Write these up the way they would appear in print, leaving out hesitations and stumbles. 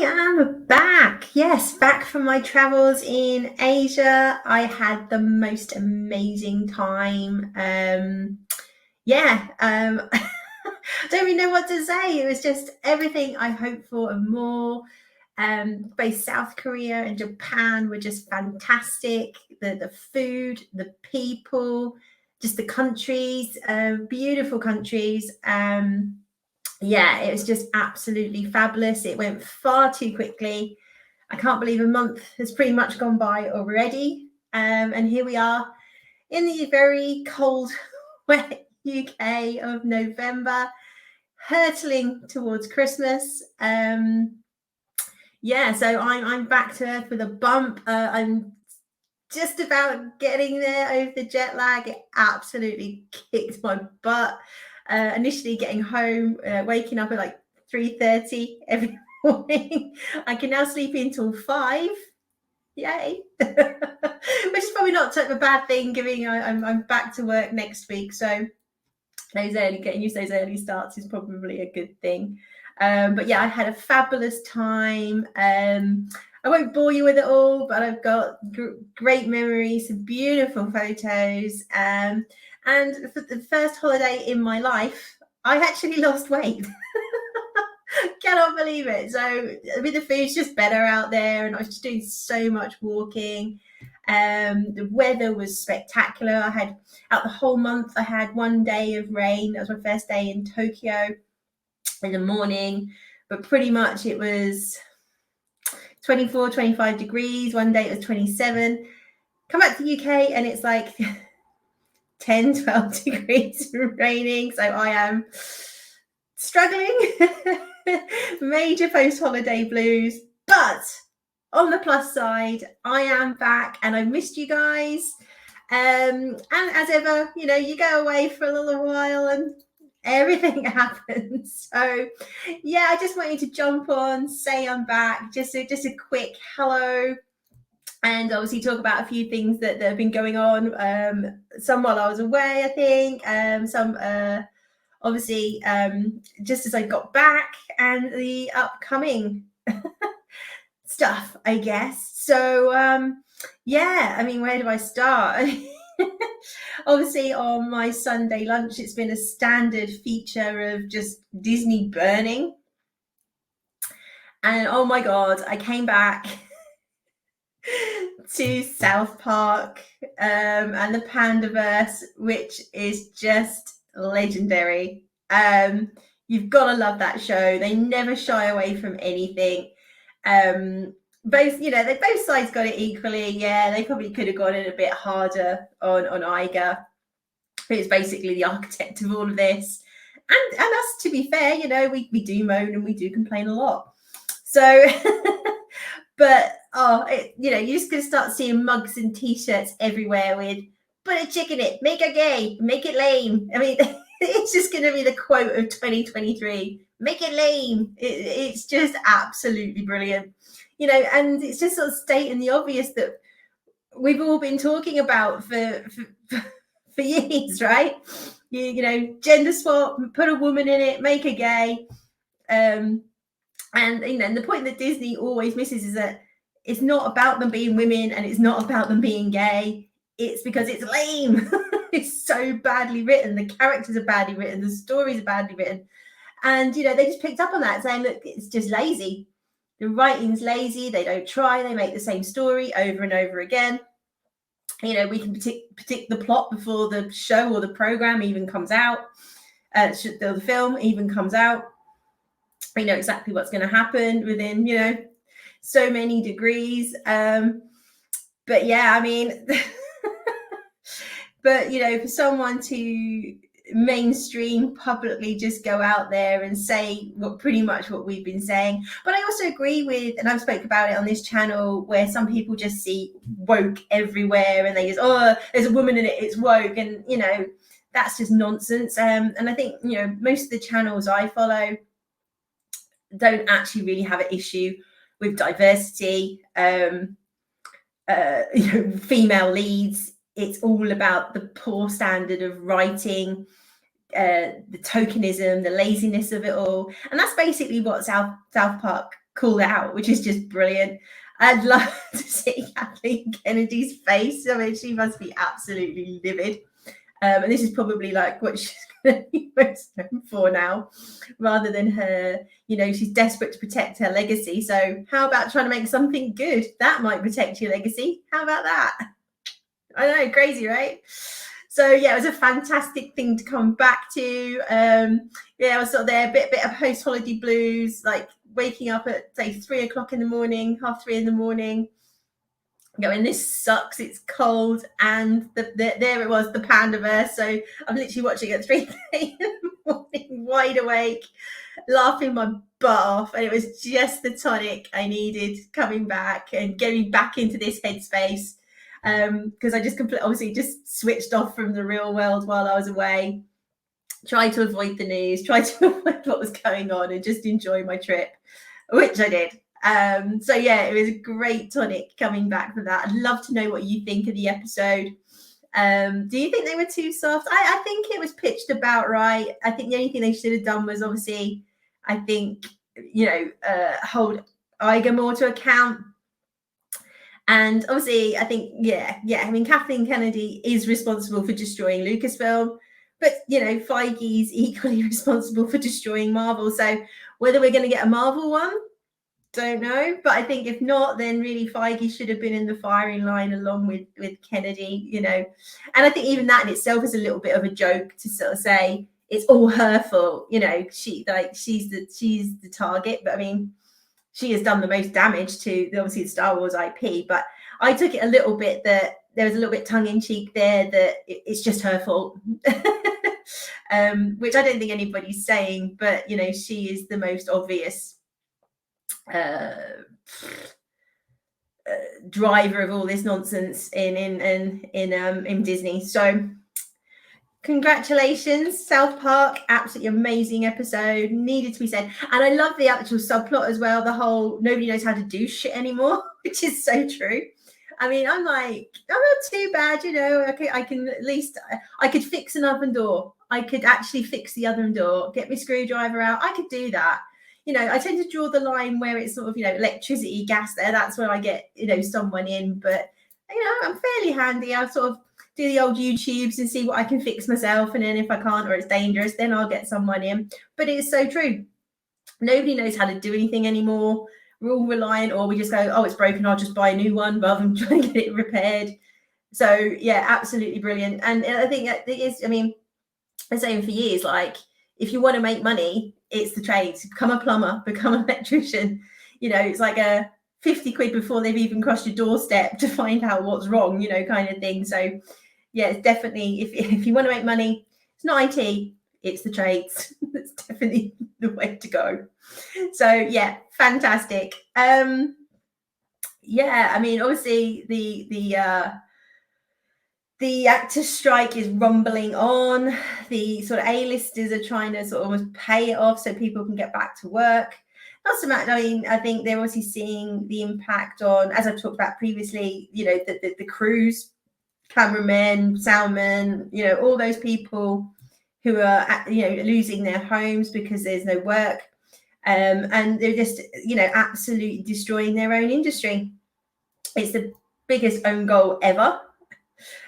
am back. Yes, back from my travels in Asia. I had the most amazing time. I don't really know what to say. It was just everything I hoped for and more. Both South Korea and Japan were just fantastic. The food, the people, just the countries, beautiful countries. It was just absolutely fabulous. It went far too quickly. I can't believe a month has pretty much gone by already. And here we are in the very cold, wet UK of November, hurtling towards Christmas. So I'm back to earth with a bump. I'm just about getting there over the jet lag. It absolutely kicked my butt. Initially getting home, waking up at like 3:30 every morning. I can now sleep until 5. Yay. Which is probably not such a bad thing, given I'm back to work next week. So getting used to those early starts is probably a good thing. I had a fabulous time. I won't bore you with it all, but I've got great memories, some beautiful photos. And for the first holiday in my life, I actually lost weight. Cannot believe it. So, I mean, the food's just better out there, and I was just doing so much walking. The weather was spectacular. I had out the whole month, I had 1 day of rain. That was my first day in Tokyo in the morning, but pretty much it was 24, 25 degrees. One day it was 27. Come back to the UK and it's like 10, 12 degrees raining. So I am struggling. Major post-holiday blues. But on the plus side, I am back and I missed you guys. And as ever, you go away for a little while and everything happens. So I just want you to jump on, say I'm back, just a quick hello, and obviously talk about a few things that have been going on, some while I was away, I think, some obviously just as I got back, and the upcoming stuff, I guess. So I mean, where do I start? Obviously on my Sunday lunch, it's been a standard feature of just Disney burning. And oh my God, I came back to South Park and the Pandaverse, which is just legendary. You've got to love that show. They never shy away from anything. Both sides got it equally. Yeah, they probably could have gone in a bit harder on Iger, who's basically the architect of all of this. And us, to be fair, we do moan and we do complain a lot. So, but you're just going to start seeing mugs and T-shirts everywhere with "put a chick in it, make her gay, make it lame." I mean, it's just going to be the quote of 2023. Make it lame. It's just absolutely brilliant. And it's just sort of stating the obvious that we've all been talking about for years, right? Gender swap, put a woman in it, make her gay. And the point that Disney always misses is that it's not about them being women and it's not about them being gay. It's because it's lame. It's so badly written. The characters are badly written. The stories are badly written. And, they just picked up on that, saying, look, it's just lazy. The writing's lazy. They don't try. They make the same story over and over again. We can predict the plot before the show or the program even comes out. The film even comes out. We know exactly what's going to happen within, so many degrees. I mean, but, for someone to mainstream publicly just go out there and say pretty much what we've been saying. But I also agree with, and I've spoke about it on this channel, where some people just see woke everywhere and they just, oh, there's a woman in it, it's woke. And, that's just nonsense. And I think, most of the channels I follow don't actually really have an issue with diversity, female leads. It's all about the poor standard of writing, the tokenism, the laziness of it all. And that's basically what South Park called out, which is just brilliant. I'd love to see Kathleen Kennedy's face. I mean, she must be absolutely livid. And this is probably like what she's going to be most known for now, rather than her, she's desperate to protect her legacy. So how about trying to make something good? That might protect your legacy. How about that? I know, crazy, right? So yeah, it was a fantastic thing to come back to. I was sort of there, a bit of post-holiday blues, like waking up at say 3 o'clock in the morning, 3:30 in the morning, going, this sucks, it's cold, and there it was, the Pandaverse. So I'm literally watching at 3:30 in the morning, wide awake, laughing my butt off, and it was just the tonic I needed coming back and getting back into this headspace, because I just obviously just switched off from the real world while I was away, tried to avoid the news, tried to avoid what was going on, and just enjoy my trip, which I did. So yeah, it was a great tonic coming back from that. I'd love to know what you think of the episode. Do you think they were too soft? I think it was pitched about right. I think the only thing they should have done was obviously, I think, hold Iger more to account. And obviously, I think, I mean, Kathleen Kennedy is responsible for destroying Lucasfilm, but, Feige's equally responsible for destroying Marvel. So whether we're going to get a Marvel one, don't know. But I think if not, then really Feige should have been in the firing line along with Kennedy, And I think even that in itself is a little bit of a joke to sort of say it's all her fault. She's the target. But I mean, she has done the most damage to obviously the Star Wars IP. But I took it a little bit that there was a little bit tongue in cheek there, that it's just her fault. Which I don't think anybody's saying, but she is the most obvious driver of all this nonsense in Disney. So congratulations, South Park, absolutely amazing episode, needed to be said. And I love the actual subplot as well, the whole nobody knows how to do shit anymore, which is so true. I mean, I'm like, I'm not too bad, okay, I can at least, I could fix an oven door, I could actually fix the oven door, get my screwdriver out, I could do that. I tend to draw the line where it's sort of, electricity, gas there. That's where I get, someone in. But, I'm fairly handy. I'll sort of do the old YouTubes and see what I can fix myself. And then if I can't or it's dangerous, then I'll get someone in. But it is so true. Nobody knows how to do anything anymore. We're all reliant, or we just go, oh, it's broken, I'll just buy a new one rather than trying to get it repaired. So, yeah, absolutely brilliant. And I think it is, I mean, I'm saying for years, like, if you want to make money, it's the trades. Become a plumber, become an electrician. It's like a 50 quid before they've even crossed your doorstep to find out what's wrong, kind of thing. So, yeah, it's definitely, if you want to make money, it's not IT, it's the trades. That's definitely the way to go. So, yeah, fantastic. I mean, obviously, the actors' strike is rumbling on. The sort of A-listers are trying to sort of almost pay it off so people can get back to work. Not so much. I mean, I think they're obviously seeing the impact on, as I've talked about previously, the crews, cameramen, soundmen, all those people who are, losing their homes because there's no work. And they're just, absolutely destroying their own industry. It's the biggest own goal ever.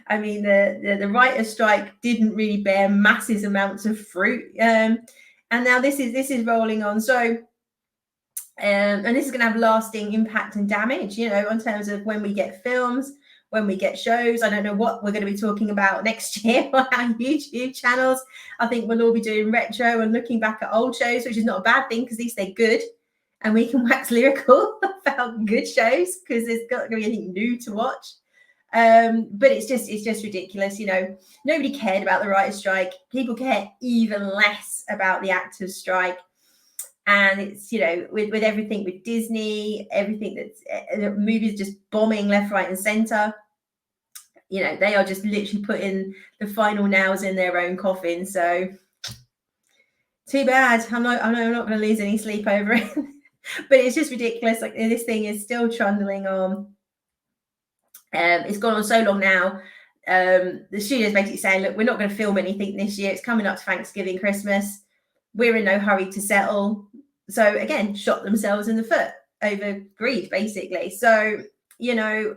I mean, the writer's strike didn't really bear massive amounts of fruit, and now this is rolling on. So, and this is going to have lasting impact and damage, in terms of when we get films, when we get shows. I don't know what we're going to be talking about next year on our YouTube channels. I think we'll all be doing retro and looking back at old shows, which is not a bad thing because at least they're good, and we can wax lyrical about good shows because there's not going to be anything new to watch. But it's just ridiculous. Nobody cared about the writer's strike. People care even less about the actors' strike. And it's, with everything with Disney, everything that's movies just bombing left, right, and center. They are just literally putting the final nails in their own coffin. So too bad. I'm not going to lose any sleep over it. But it's just ridiculous. Like, this thing is still trundling on. It's gone on so long now. The studio's basically saying, look, we're not going to film anything this year. It's coming up to Thanksgiving, Christmas. We're in no hurry to settle. So again, shot themselves in the foot. over greed, basically. So, you know,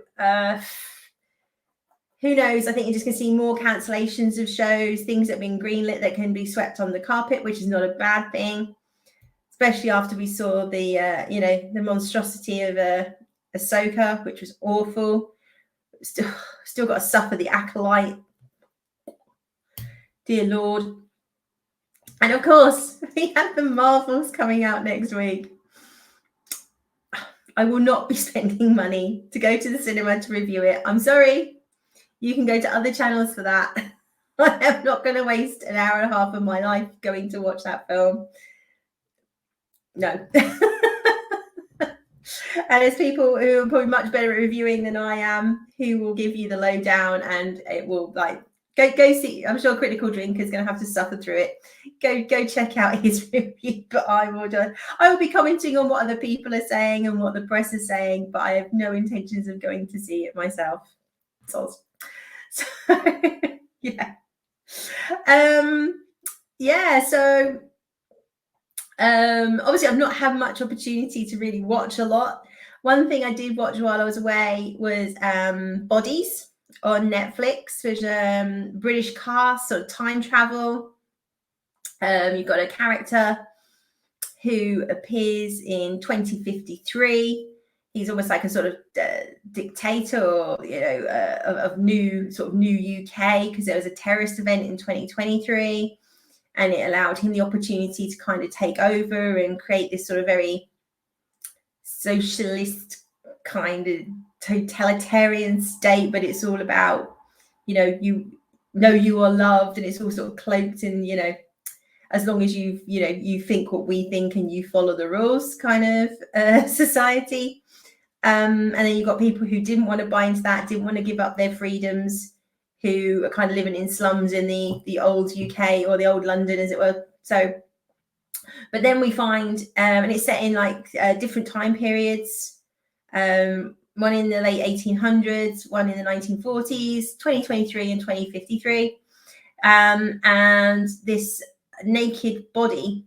who knows? I think you're just going to see more cancellations of shows, things that have been greenlit that can be swept on the carpet, which is not a bad thing, especially after we saw the, you know, the monstrosity of Ahsoka, which was awful. Still got to suffer the Acolyte. Dear Lord. And of course, we have the Marvels coming out next week. I will not be spending money to go to the cinema to review it. I'm sorry. You can go to other channels for that. I am not going to waste an hour and a half of my life going to watch that film. No. And there's people who are probably much better at reviewing than I am, who will give you the lowdown, and it will like go see. I'm sure Critical Drinker is going to have to suffer through it. Go check out his review. But I will be commenting on what other people are saying and what the press is saying, but I have no intentions of going to see it myself. So yeah. Yeah, so obviously I've not had much opportunity to really watch a lot. One thing I did watch while I was away was Bodies on Netflix, which British cast, sort of time travel. You've got a character who appears in 2053. He's almost like a sort of dictator, or, you know, of new UK, because there was a terrorist event in 2023, and it allowed him the opportunity to kind of take over and create this sort of very socialist kind of totalitarian state. But it's all about, you know you are loved, and it's all sort of cloaked in, you know, as long as you think what we think and you follow the rules kind of society. And then you've got people who didn't want to buy into that, didn't want to give up their freedoms, who are kind of living in slums in the old UK, or the old London, as it were. So, but then we find, and it's set in like different time periods, one in the late 1800s, one in the 1940s, 2023 and 2053. And this naked body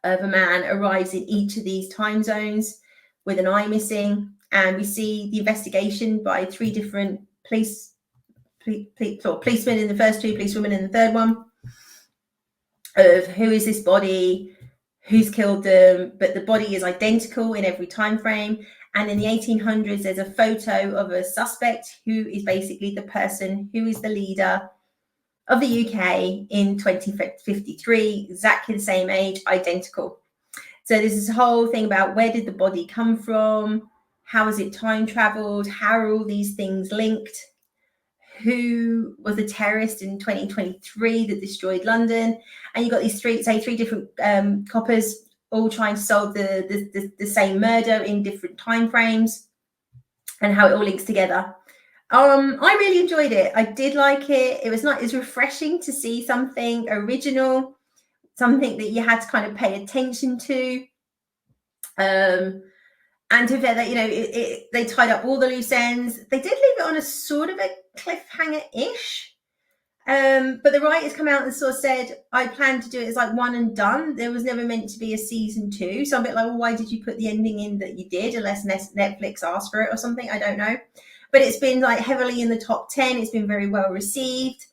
of a man arrives in each of these time zones with an eye missing, and we see the investigation by three different policemen in the first two, policewomen in the third one, of who is this body, who's killed them. But the body is identical in every time frame. And in the 1800s, there's a photo of a suspect who is basically the person who is the leader of the UK in 2053, exactly the same age, identical. So there's this whole thing about where did the body come from? How is it time traveled? How are all these things linked? Who was the terrorist in 2023 that destroyed London? And you've got these three different coppers all trying to solve the same murder in different time frames, and how it all links together. I really enjoyed it. I did like it. It was refreshing to see something original, something that you had to kind of pay attention to. And to be fair, that, you know, they tied up all the loose ends. They did leave it on a sort of a cliffhanger-ish. But the writers come out and sort of said, I planned to do it as like one and done. There was never meant to be a season 2. So I'm a bit like, well, why did you put the ending in that you did, unless Netflix asked for it or something? I don't know. But it's been like heavily in the top 10. It's been very well received,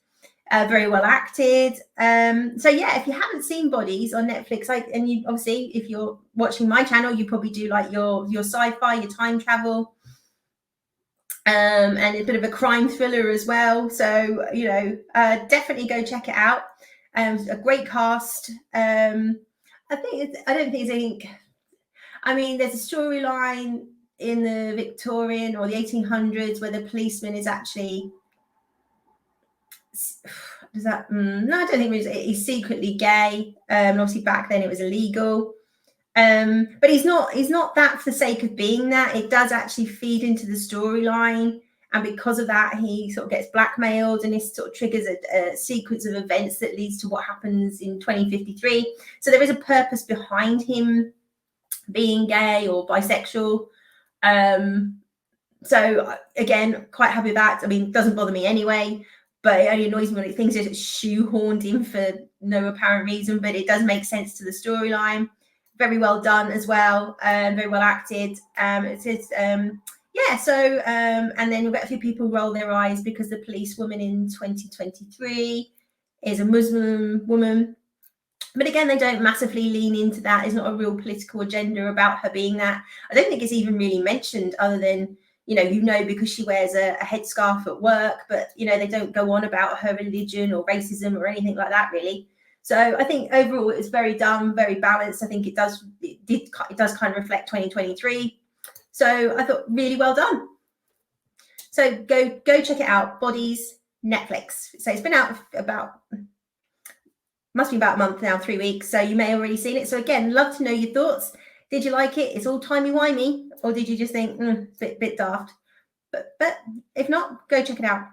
very well acted. So yeah, if you haven't seen Bodies on Netflix, and you obviously, if you're watching my channel, you probably do like your sci-fi, your time travel, and a bit of a crime thriller as well. So, you know, definitely go check it out. A great cast. I don't think it's anything. I mean, there's a storyline in the Victorian or the 1800s where the policeman is actually, no, I don't think he's secretly gay. And obviously back then it was illegal. But he's not that for the sake of being that. It does actually feed into the storyline, and because of that, he sort of gets blackmailed, and this sort of triggers a sequence of events that leads to what happens in 2053. So there is a purpose behind him being gay or bisexual. So again, quite happy with that. I mean, it doesn't bother me anyway, but it only annoys me when things are shoehorned in for no apparent reason, but it does make sense to the storyline. very well done as well, very well acted. It says, yeah, so, and then you'll get a few people roll their eyes because the policewoman in 2023 is a Muslim woman. But again, they don't massively lean into that. There's not a real political agenda about her being that. I don't think it's even really mentioned other than, because she wears a headscarf at work, but, they don't go on about her religion or racism or anything like that, really. So I think overall it's very done, very balanced. I think it does kind of reflect 2023. So I thought really well done. So go check it out. Bodies, Netflix. So it's been out must be about a month now, 3 weeks. So you may have already seen it. So again, love to know your thoughts. Did you like it? It's all timey-wimey, or did you just think bit daft? But if not, go check it out.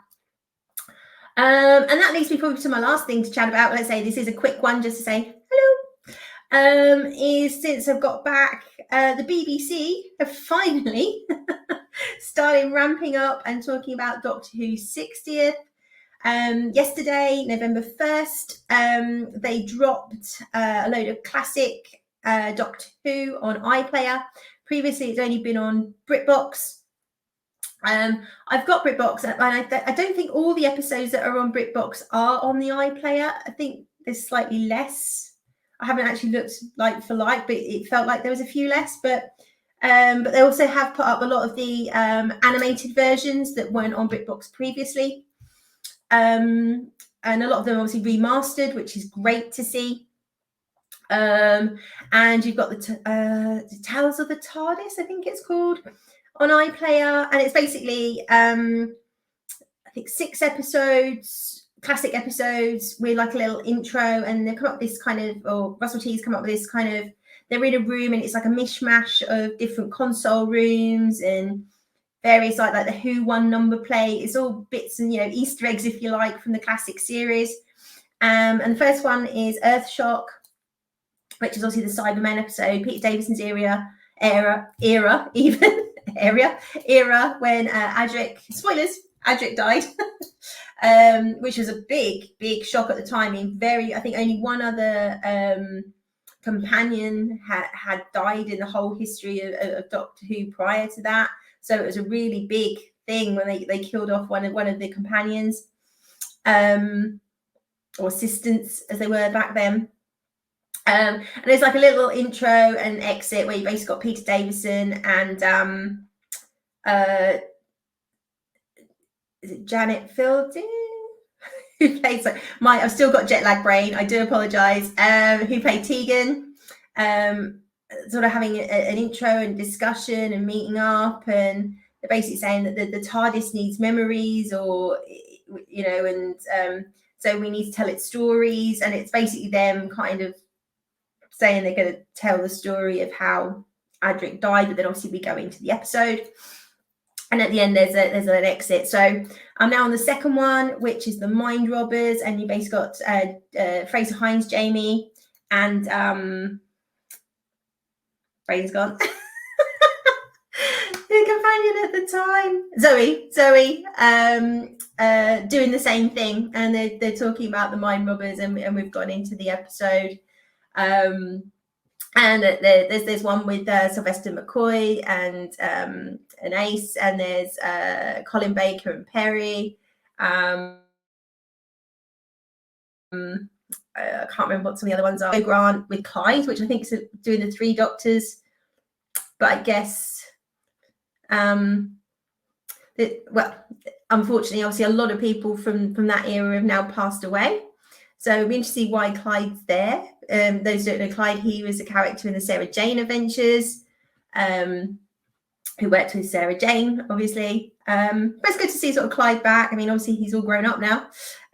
And that leads me probably to my last thing to chat about. Let's say this is a quick one, just to say hello. Is since I've got back, the BBC have finally started ramping up and talking about Doctor Who's 60th. Yesterday, November 1st, they dropped a load of classic Doctor Who on Iplayer. Previously, it's only been on BritBox. I've got BritBox, and I don't think all the episodes that are on BritBox are on the iPlayer. I think there's slightly less. I haven't actually looked like for like, but it felt like there was a few less. But they also have put up a lot of the animated versions that weren't on BritBox previously. And a lot of them obviously remastered, which is great to see. And you've got the Tales of the TARDIS, I think it's called, on iPlayer, and it's basically I think 6 episodes, classic episodes, with like a little intro, and they've come up with this kind of, or Russell T's come up with this kind of, they're in a room and it's like a mishmash of different console rooms and various like the Who One number plate. It's all bits and Easter eggs, if you like, from the classic series. And the first one is Earthshock, which is obviously the Cybermen episode, Peter Davison's era when Adric, spoilers, Adric died, which was a big shock at the time. I think only one other companion had died in the whole history of Doctor Who prior to that. So it was a really big thing when they killed off one of the companions, or assistants as they were back then. And there's like a little intro and exit where you basically got Peter Davison and is it Janet Fielding? Who plays I've still got jet lag brain, I do apologize. Who played Tegan, sort of having an intro and discussion and meeting up, and they're basically saying that the TARDIS needs memories, or and so we need to tell its stories, and it's basically them kind of saying they're going to tell the story of how Adric died, but then obviously we go into the episode. And at the end, there's an exit. So I'm now on the second one, which is the Mind Robbers, and you basically got Fraser Hines, Jamie, and brain's gone. The companion at the time, Zoe, doing the same thing, and they're talking about the Mind Robbers, and we've gone into the episode. And there's one with Sylvester McCoy and an Ace, and there's Colin Baker and Perry. I can't remember what some of the other ones are. Grant with Clyde, which I think is doing the 3 Doctors. But I guess, unfortunately, obviously, a lot of people from that era have now passed away. So it'll be interesting to see why Clyde's there. Those who don't know Clyde, he was a character in the Sarah Jane Adventures, who worked with Sarah Jane, obviously. But it's good to see sort of Clyde back. I mean, obviously, he's all grown up now.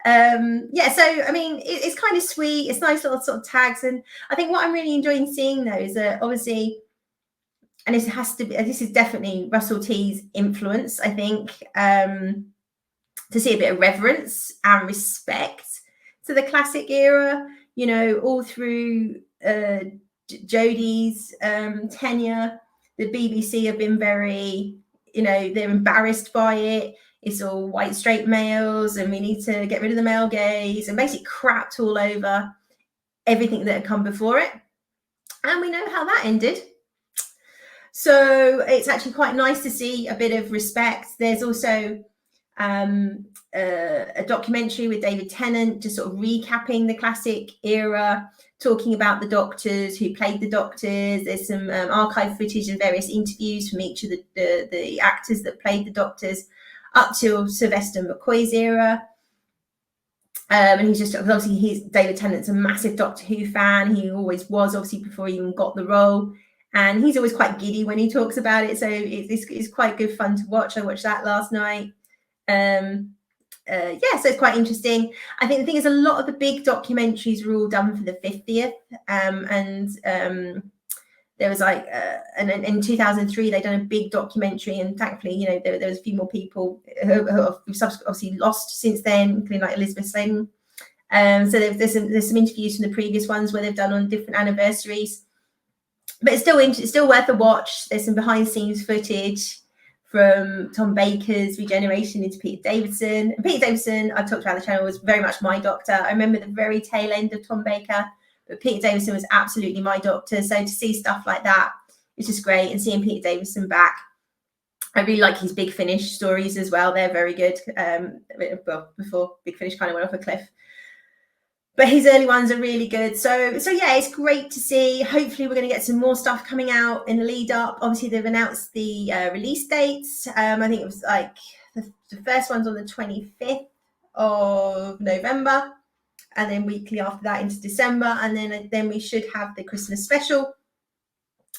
So, I mean, it's kind of sweet. It's nice little sort of tags. And I think what I'm really enjoying seeing, though, is that obviously, and this is definitely Russell T's influence, I think, to see a bit of reverence and respect to the classic era, all through Jodie's tenure. The BBC have been very, they're embarrassed by it. It's all white straight males, and we need to get rid of the male gaze, and basically crapped all over everything that had come before it. And we know how that ended. So it's actually quite nice to see a bit of respect. There's also a documentary with David Tennant, just sort of recapping the classic era, talking about the doctors, who played the doctors. There's some archive footage and various interviews from each of the actors that played the doctors up till Sylvester McCoy's era. And he's just, obviously, David Tennant's a massive Doctor Who fan. He always was, obviously, before he even got the role. And he's always quite giddy when he talks about it. So it's quite good fun to watch. I watched that last night. So it's quite interesting. I think the thing is, a lot of the big documentaries were all done for the 50th. There was and in 2003 they'd done a big documentary, and thankfully, there was a few more people who have obviously lost since then, including like Elizabeth Sladen. So there's some interviews from the previous ones where they've done on different anniversaries, but it's still worth a watch. There's some behind the scenes footage from Tom Baker's regeneration into Peter Davison. And Peter Davison, I've talked about on the channel, was very much my doctor. I remember the very tail end of Tom Baker, but Peter Davison was absolutely my doctor. So to see stuff like that, it's just great. And seeing Peter Davison back, I really like his Big Finish stories as well. They're very good. Well, before Big Finish kind of went off a cliff, but his early ones are really good. So yeah, it's great to see. Hopefully we're going to get some more stuff coming out in the lead up. Obviously they've announced the release dates. I think it was like the first one's on the 25th of November, and then weekly after that into December, and then we should have the Christmas special,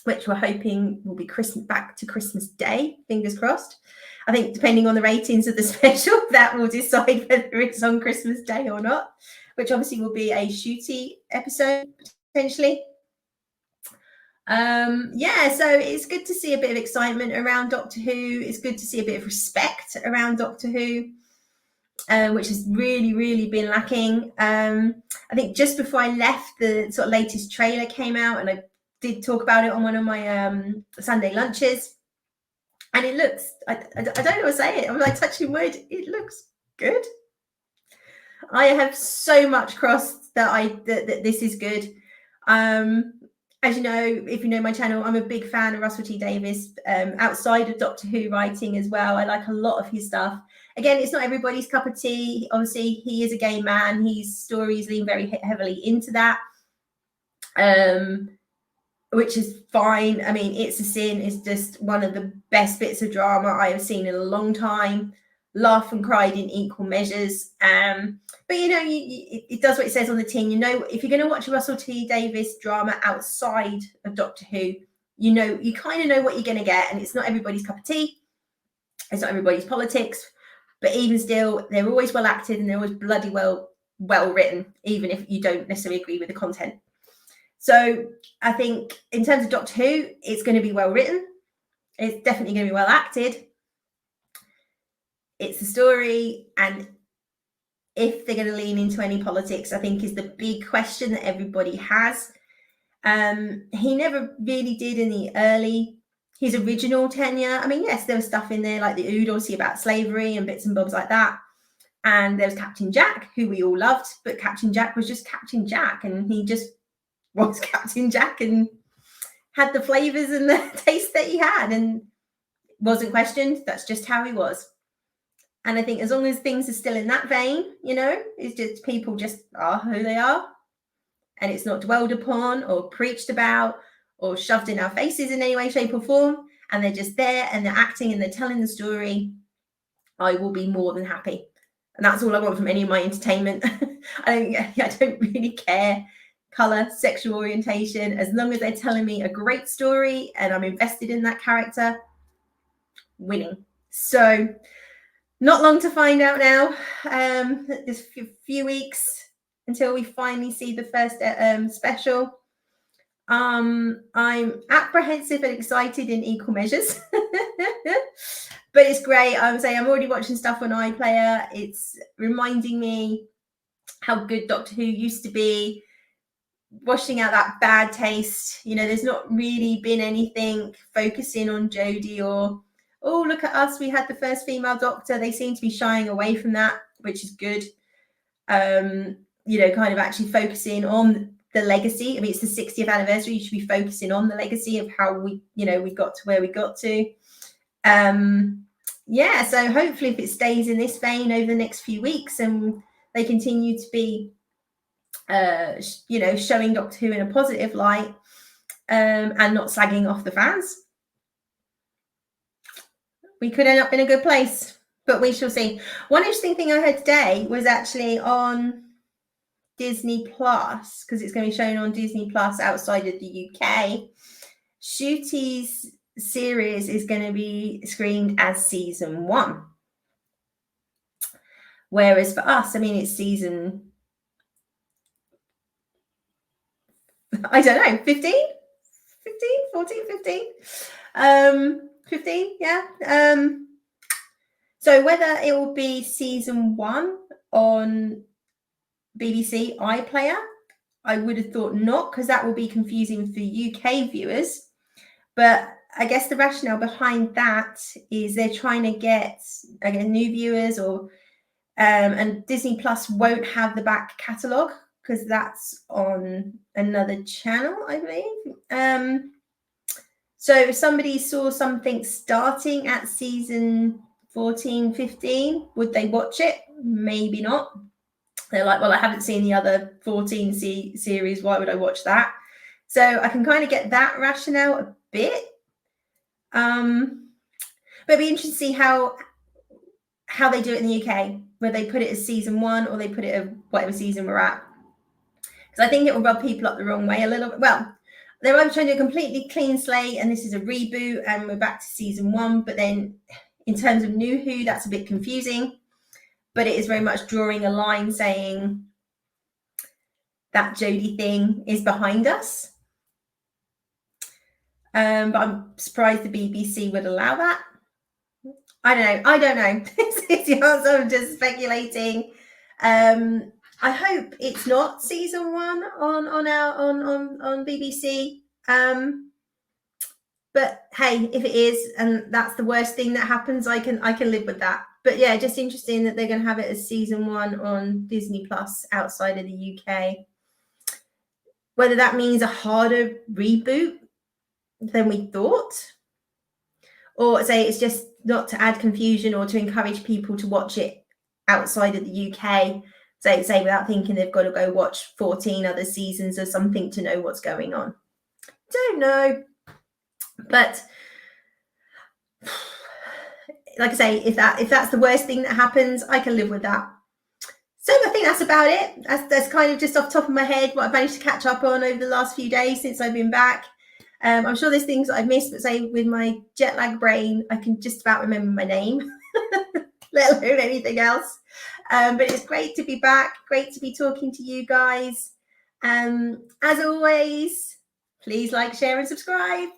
which we're hoping will be back to Christmas Day, fingers crossed. I think depending on the ratings of the special, that will decide whether it's on Christmas Day or not, which obviously will be a shooty episode potentially. So it's good to see a bit of excitement around Doctor Who. It's good to see a bit of respect around Doctor Who, which has really, really been lacking. I think just before I left, the sort of latest trailer came out, and I did talk about it on one of my Sunday lunches. And it looks, I don't know how to say it. I'm like touching wood. It looks good. I have so much crossed that this is good. As you know, if you know my channel, I'm a big fan of Russell T Davies. Outside of Doctor Who writing as well, I like a lot of his stuff. Again, it's not everybody's cup of tea. Obviously, he is a gay man. His stories lean very heavily into that, which is fine. I mean, It's a Sin is just one of the best bits of drama I have seen in a long time. Laugh and cried in equal measures. But it does what it says on the tin. If you're going to watch a Russell T Davies drama outside of Doctor Who, you kind of know what you're going to get, and it's not everybody's cup of tea. It's not everybody's politics, but even still, they're always well acted and they're always bloody well written, even if you don't necessarily agree with the content. So I think in terms of Doctor Who, it's going to be well written. It's definitely going to be well acted. It's the story, and if they're going to lean into any politics, I think is the big question that everybody has. He never really did in his original tenure. I mean, yes, there was stuff in there like the Ood, obviously, about slavery and bits and bobs like that. And there was Captain Jack, who we all loved, but Captain Jack was just Captain Jack, and he just was Captain Jack and had the flavors and the taste that he had and wasn't questioned. That's just how he was. And I think as long as things are still in that vein, it's just people just are who they are, and it's not dwelled upon or preached about or shoved in our faces in any way, shape or form, and they're just there and they're acting and they're telling the story, I will be more than happy. And that's all I want from any of my entertainment. I don't really care color, sexual orientation, as long as they're telling me a great story and I'm invested in that character. Winning. So not long to find out now. There's a few weeks until we finally see the first special. I'm apprehensive and excited in equal measures. But it's great. I would say I'm already watching stuff on iPlayer. It's reminding me how good Doctor Who used to be, washing out that bad taste. There's not really been anything focusing on Jodie or, oh, look at us, we had the first female doctor. They seem to be shying away from that, which is good. Kind of actually focusing on the legacy. I mean, it's the 60th anniversary. You should be focusing on the legacy of how we got to where we got to. Yeah, so hopefully if it stays in this vein over the next few weeks and they continue to be, showing Doctor Who in a positive light, and not slagging off the fans, we could end up in a good place, but we shall see. One interesting thing I heard today was actually on Disney Plus, because it's going to be shown on Disney Plus outside of the UK. Shooty's series is going to be screened as season 1, whereas for us, I mean, it's season, I don't know, 15, 14, 15, 15, yeah. So whether it will be season 1 on BBC iPlayer, I would have thought not, because that will be confusing for UK viewers. But I guess the rationale behind that is they're trying to get, again, new viewers, or and Disney Plus won't have the back catalogue because that's on another channel, I believe. So if somebody saw something starting at season 14, 15, would they watch it? Maybe not. They're like, well, I haven't seen the other 14 series. Why would I watch that? So I can kind of get that rationale a bit. But it'd be interesting to see how they do it in the UK, where they put it as season 1 or they put it at whatever season we're at. Because I think it will rub people up the wrong way a little bit. Well, they're either trying to do a completely clean slate and this is a reboot and we're back to season 1. But then in terms of New Who, that's a bit confusing. But it is very much drawing a line saying that Jodie thing is behind us. But I'm surprised the BBC would allow that. I don't know. It's the answer. I'm just speculating. I hope it's not season 1 on BBC. But hey, if it is, and that's the worst thing that happens, I can live with that. But yeah, just interesting that they're going to have it as season 1 on Disney Plus outside of the UK. Whether that means a harder reboot than we thought, or say it's just not to add confusion or to encourage people to watch it outside of the UK, say without thinking they've got to go watch 14 other seasons or something to know what's going on. Don't know. But like I say, if that's the worst thing that happens, I can live with that. So I think that's about it. That's kind of just off the top of my head what I've managed to catch up on over the last few days since I've been back. I'm sure there's things that I've missed, but say with my jet lag brain, I can just about remember my name, let alone anything else. But it's great to be back. Great to be talking to you guys. As always, please like, share, and subscribe.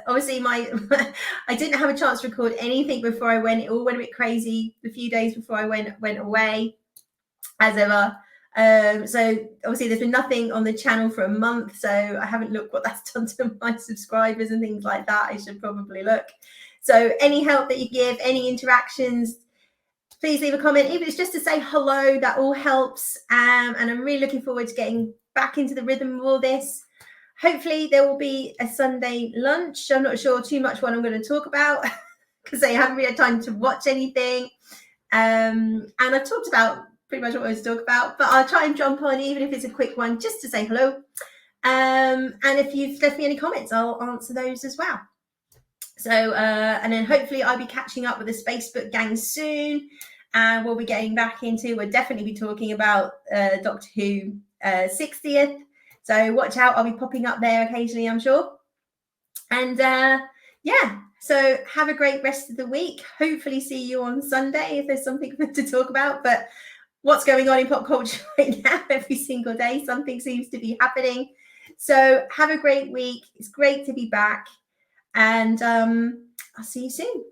Obviously, I didn't have a chance to record anything before I went. It all went a bit crazy the few days before I went away, as ever. So obviously there's been nothing on the channel for a month, so I haven't looked what that's done to my subscribers and things like that. I should probably look. So any help that you give, any interactions, please leave a comment, even if it's just to say hello. That all helps. And I'm really looking forward to getting back into the rhythm of all this. Hopefully there will be a Sunday lunch. I'm not sure too much what I'm going to talk about because I haven't really had time to watch anything. And I've talked about pretty much what I was to talk about, but I'll try and jump on, even if it's a quick one, just to say hello. And if you've left me any comments, I'll answer those as well. So, and then hopefully I'll be catching up with the Facebook gang soon, and we'll be getting back into, we'll definitely be talking about Doctor Who 60th. So watch out, I'll be popping up there occasionally, I'm sure. And yeah, so have a great rest of the week. Hopefully see you on Sunday if there's something to talk about. But what's going on in pop culture right now, every single day, something seems to be happening. So have a great week. It's great to be back. And I'll see you soon.